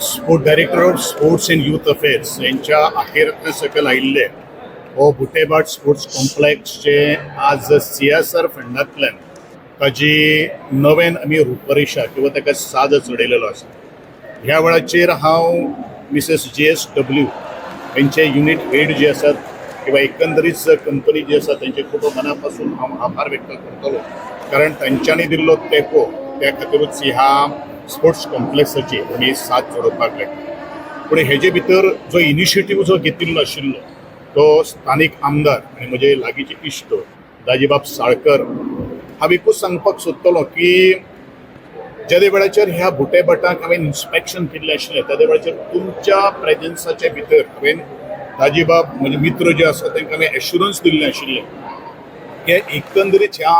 Sport director of sports end youth affairs यांच्या अखेर सकल आयिल्ले हो बुटेबाट स्पोर्ट्स कॉम्प्लेक्सचे आज CSR फंडांतल्यान ताजी नवेन आमी रुपरेषा किंवा ताका साज चडयलेलो आसा. ह्या वेळाचेर हांव मिसेस JSW यांचे युनिट हेड जे आसात किंवा एकंदरीत कंपनी जी आसा त्यांचे खूप मनापासून हांव आभार व्यक्त करतलो, कारण तांच्यांनी दिल्लो तेंको त्या खातीरूच ह्या स्पोर्ट्स कॉम्प्लेक्साची आमी साथ जोडपाक लागली. पूण हेजे भितर जो इनिशिएटीव जो घेतिल्लो आशिल्लो तो स्थानिक आमदार आनी म्हजे लागींचे इश्ट दाजीबाब साळकर हांव एकूच सांगपाक सोदतलो की ज्या वेळाचेर ह्या बुटेबाटाक हांवें इन्स्पेक्शन केल्लें आशिल्लें त्या वेळाचेर तुमच्या प्रेझेन्साचे भितर हांवें दाजीबाब म्हणजे मित्र जे आसा तांकां हांवें एश्युरन्स दिल्लें आशिल्लें की एकंदरीत ह्या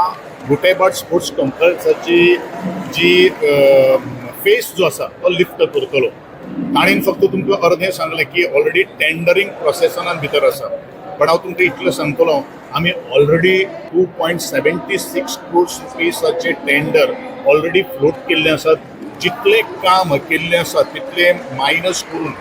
बुटेबाट स्पोर्ट्स कॉम्प्लेक्साची जी फेस जो आसा तो लिफ्ट करतलो. ताणें फक्त तुमकां अर्दें सांगलें की ऑलरेडी टेंडरींग प्रोसेसांत भितर आसा, पण हांव तुमकां इतलें सांगतलो आमी ऑलरेडी 2.76 crores रुपीसाचे टेंडर ऑलरेडी फ्लोट केल्ले आसात. जितलें काम केल्लें आसा तितलें मायनस करून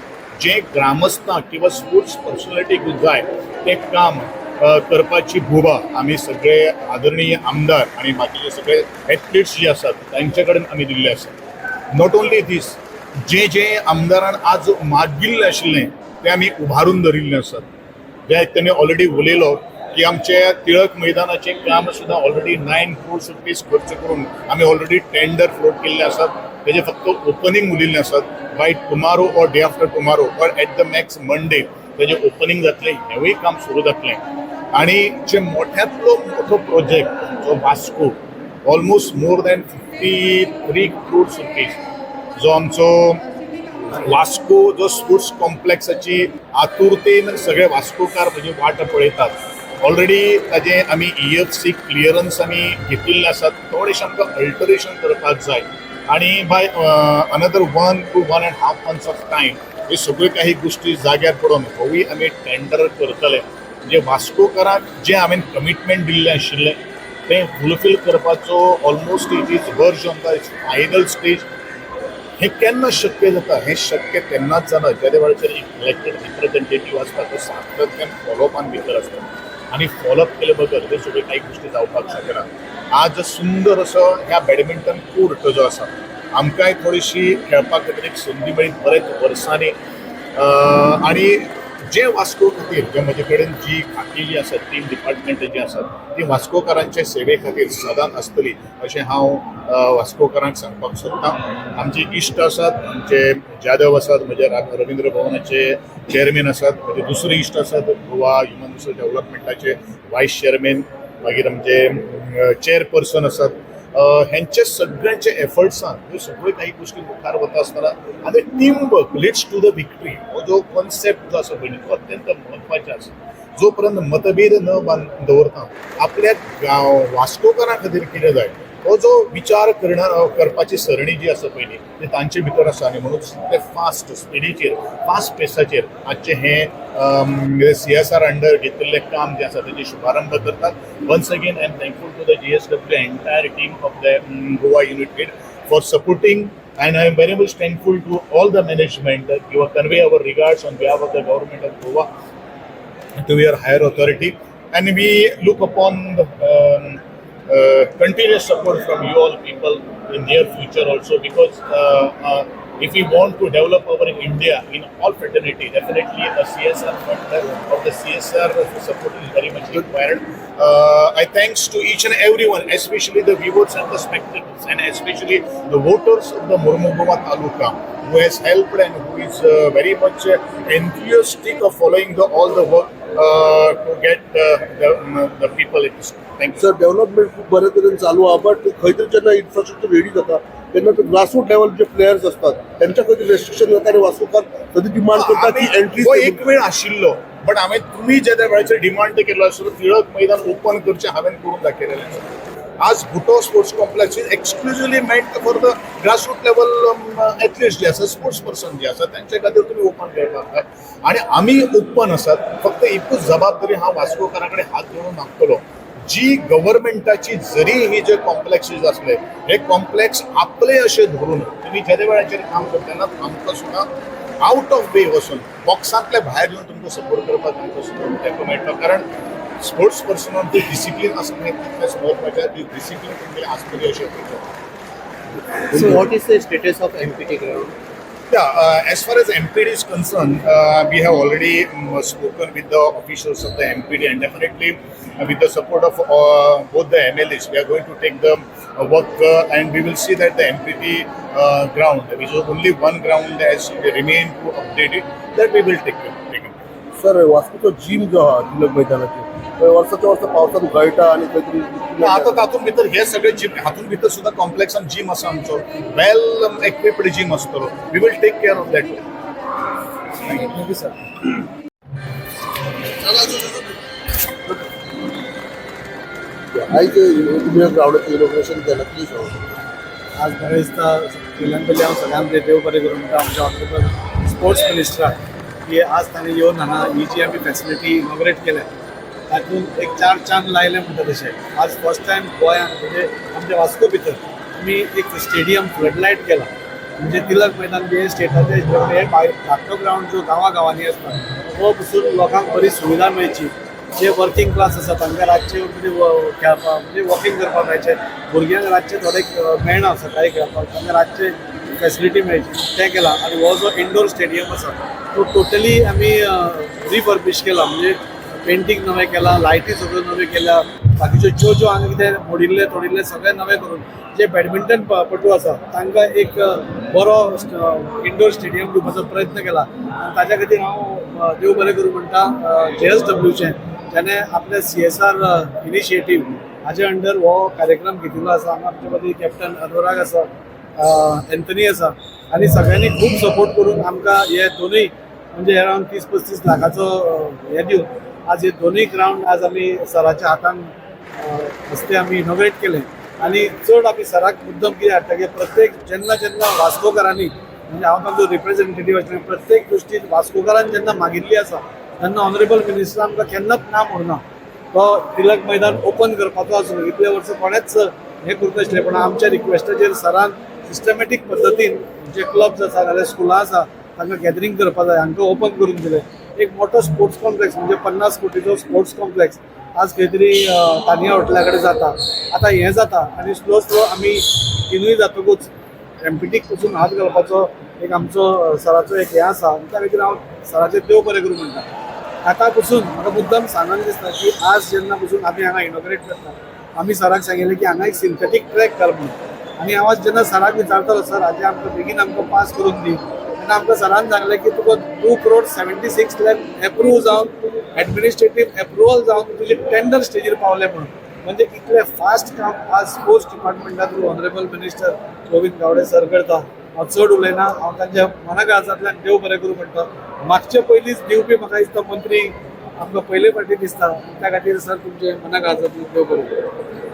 जे ग्रामस्थांक किंवा स्पोर्ट्स पर्सनॅलिटीक जाय तें काम करपाची भुबा आमी सगळे आदरणीय आमदार आनी बाकीचे सगळे एथलीट्स जे आसात तांचे कडेन आमी दिल्ले आसा. नॉट ओन्ली दीस, जे आमदारान आज मागिल्लें आशिल्लें तें आमी उबारून धरिल्लें आसात. जे तेणें ऑलरेडी उलयलो की आमचे टिळक मैदानाचें काम सुद्दां ऑलरेडी 9 crores रुपीज खर्च करून आमी ऑलरेडी टेंडर फ्लोट केल्ले आसात. तेजे फक्त ओपनिंग उरिल्लें आसात. By tomorrow or day after tomorrow or at the max Monday तेजें ओपनिंग जातलें, हेंवूय काम सुरू जातलें. आणि जे मोठ्यांतलो मोठो प्रोजेक्ट जो Vasco almost more than 53 crores rupees जो आमचो वास्को जो स्पोर्ट्स कॉम्प्लेक्साची आतुरतेन सगळे वास्कोकार म्हणजे वाट पळयतात. ऑलरेडी ताजें आमी EFC क्लियरन्स आमी घेतिल्ले आसात. थोडेशें आमकां अल्टरेशन करपाक जाय आणि by another 1 to 1.5 months of time हे सगळे काही गोष्टी जाग्यार पडून होवूय आमी टेंडर करतले. म्हणजे वास्कोकारांक जे हांवें कमिटमेंट दिल्लें आशिल्लें तें फुलफील करपाचो ऑलमोस्ट इट इज वर्ज ऑन द फायनल स्टेज. हे केन्ना शक्य जाता? हे शक्य तेन्नाच जाता ज्या वेळाचेर एक इलेक्टेड रिप्रेझेंटेटीव आसता तो सातत्यान फॉलोअपान भितर आसता आणि फॉलोअप केले बगर हे सगळे काही गोष्टी जावपाक शकना. आज सुंदर असो ह्या बॅडमिंटन कोर्ट जो आसा आमकांय थोडीशी खेळपा खातीर एक संदी मेळ्ळी बरेच वर्सांनी. आणि जे वास्को खातीर जे म्हजे कडेन जी खाती जी आसात 3 डिपार्टमेंट जी आसात ती वास्कोकारांचे सेवे खातीर सदांच आसतली अशें हांव वास्कोकारांक सांगपाक सोदतां. आमचे इश्ट आसात, आमचे जादव आसात, म्हजे रवींद्र भवनाचे चेअरमॅन आसात, म्हजे दुसरे इश्ट आसात गोवा ह्युमन रिसोर्स डेव्हलपमेंटाचे वायस चेअरमॅन, मागीर आमचे चेअरपर्सन आसात. हेंचे सगळ्यांचे एफर्ट्सान ह्यो सगळ्यो काही गोष्टी मुखार वता आसतना आनी team work leads to the victory हो जो कॉन्सेप्ट जो आसा पळय तो अत्यंत म्हत्वाचे आसा. जो पर्यंत मतभेद न दवरता आपल्या वास्कोकारां खातीर कितें जाय हो जो विचार करपाची सरणी जी आसा पयली ती तांचे भितर आसा. आनी म्हणून ते फास्ट स्पिडीचेर फास्ट पेसाचेर आजचे हे CSR अंडर घेतिल्लें काम जे आसा तेजे शुभारंभ करतात. Once again I am thankful to the JSW entire team of the Goa unit head for supporting, and I am very much thankful to all the management that you convey our regards on behalf of the government of Goa to your higher authority, and we look upon the continuous support from you all people in near future also, because if we want to develop our India in all fraternity, definitely a CSR fund of the CSR support is very much required. I thanks to each and everyone, especially the viewers and the spectators, and especially the voters of the Mormugava Taluka, who has helped and who is very much enthusiastic of following all the work to get the people in this. Thank you. Sir, development खूप बऱ्या तरेन चालू आहा, but खंय तरी जेन्ना infrastructure ready जाता तेन्ना ते ग्रासरूट लेवलचे प्लेयर्स असतात त्यांच्या खंय तरी रेस्ट्रिक्शन जाता आनी वास्कोकार सदी डिमांड करता की एंट्री. तो एक वेळ आशिल्लो, बट हांवें तुम्ही ज्या वेळाचेर डिमांड केलो आशिल्लो टिळक मैदान ओपन करचें हांवें करून दाखयलेलें आसा. आज बुटो sports complex is exclusively meant for the grassroot level athletes जे आसा, स्पोर्ट्स पर्सन जे आसा त्यांच्या खातीर तुम्ही ओपन करपाक जाय. आणि आमी ओपन आसात. फक्त एकूच जबाबदारी हांव वास्कोकारां कडेन हात जोडून मागतलो, जी गव्हर्नमेंटाची जरी ही जे कॉम्प्लेक्सीस असले हे कॉम्प्लेक्स आपले असे धरून तुम्ही ज्या वेळाचेर काम करतना आमकां सुद्दां आउट ऑफ वे वचून बॉक्सांतल्या भायर येवन तुमकां सपोर्ट करपाक आमकां सुद्दां तेंको मेळटा कारण स्पोर्ट्स पर्सनान ती डिसिप्लीन आसप तितलेंच महत्वाचें ती डिसिप्लीन तुमगेली आसतली अशें पळयता. So what is the status of MPT ground? Yeah, as far as MPD is concerned, we have already spoken with the officials of the MPD and definitely with the support of both the MLAs, we are going to take the work and we will see that the MPD ground, which is only one ground has remained to update it, that we will take it. Sir वास्कोचो gym जो आहा तिलक मैदानाचेर वर्साच्या वर्सा पावसान गळटा आणि काहीतरी आता तातूंत भितर हे सगळे जिम हातूंत भितर सुद्धा कॉम्प्लेक्सान जिम आसा आमचो वेल इक्विप्ड जिम आसतलो we will take care of that. Thank you, sir. आयज तुम्ही ग्राउंडाचें इनॉग्रेशन केलां प्लीज. आज बरें दिसता पयल्यान पयलीं हांव सगळ्यांक देव बरें करूं म्हणटा आमच्या ऑनरेबल स्पोर्ट्स मिनिस्टराक की आज ताणें येवन हांगा ही जी आमी फॅसिलिटी इनॉग्रेट केल्या तातूंत एक 4 चांद लायले म्हणटा तशें आज फर्स्ट टायम गोंयांत म्हणजे आमच्या वास्को भितर आमी एक स्टेडियम फ्लडलायट केला म्हणजे तिलक मैदान जे स्टेटाचे हे धाकटो ग्राउंड जो गांवांनी आसता तो पसून लोकांक बरी सुविधा मेळची. जे वर्किंग क्लास आसा तांकां रातचे म्हणजे खेळपाक म्हणजे वॉकिंग करपाक मेळचें भुरग्यांक रातचे थोडे मेळना सकाळीं खेळपाक तांकां रातचे फॅसिलिटी मेळची तें केलां. आनी हो जो इंडोर स्टेडियम आसा तो टोटली आमी रिफर्बिश केला म्हणजे पेंटींग नवें केलां लायटी सगळ्यो नव्यो केल्या बाकीच्यो ज्यो हांगा कितें मोडिल्ले तोडिल्ले सगळें नवें करून जे बॅडमिंटन पटू आसा तांकां एक बरो इंडोर स्टेडियम दिवपाचो प्रयत्न केला आनी ताच्या खातीर हांव देव बरें करूं म्हणटा JSWचें जाणें आपले CSR इनिशिएटीव हाजे अंडर हो कार्यक्रम घेतिल्लो आसा. हांगा आमचे मदीं कॅप्टन अनुराग आसा एंथनी आसा आनी सगळ्यांनी खूब सपोर्ट करून आमकां हे दोनूय म्हणजे अरावंड 30-35 लाखाचो हे दिवन आज हे दोनूय ग्राउंड आज आमी सराच्या हातान हस्ते आमी इनॉग्रेट केले. आनी चड आमी सराक मुद्दम कितें हाडटा की प्रत्येक जेन्ना वास्कोकारांनी म्हणजे हांव तांचो रिप्रेझेंटेटीव आशिल्लो प्रत्येक गोष्टी वास्कोकारान जेन्ना मागिल्ली आसा तेन्ना ऑनरेबल मिनिस्टर आमकां केन्नाच ना म्हणना तो तिलक मैदान ओपन करपाचो आसलो. इतले वर्स कोणेच हे करूंक नाशिल्ले पण आमच्या रिक्वेस्टाचेर सरान सिस्टमॅटीक पद्दतीन जे क्लब्स आसा नाजाल्यार स्कुलां आसा तांकां गॅदरींग करपा जाय हांकां ओपन करून दिलें. एक मोठो स्पोर्ट्स कॉम्प्लेक्स म्हणजे 50 कोटीचो स्पोर्ट्स कॉम्प्लेक्स आज खंय तरी तानिया हॉटेला कडेन जाता. आतां हें जाता आनी स्लो आमी तिनूय जातकूच MPTक पसून हात घालपाचो एक आमचो सराचो एक हें आसा आनी त्या खातीर हांव सराचें देव बरें करूं म्हणटा. आतां पसून म्हाका मुद्दम सांगन दिसता की आज जेन्ना पसून आमी हांगा इनॉग्रेट करता आमी सराक सांगिल्लें की हांगा एक सिंथेटीक ट्रॅक घाल म्हणून आनी हांव जेन्ना सराक विचारतालो सर हाजें आमकां बेगीन आमकां पास करून दी तेन्ना आमकां सरान सांगलें की तुका 2.76 crore एप्रूव जावन एडमिनिस्ट्रेटीव एप्रुवल जावन तुजें टेंडर स्टेजीर पावलें म्हणून म्हणजे इतलें फास्ट काम आज स्पोर्ट्स डिपार्टमेंटा through honourable minister Govind Gaude sir करता. हांव चड उलयना हांव तांच्या मनाकाळजांतल्यान देव बरें करूं म्हणटा. मागचे पयलींच दिवपी म्हाका दिसता मंत्री आमकां पयले फावटी दिसता त्या खातीर सर तुमचे मनाकाळजांतल्यान देव बरें करूं.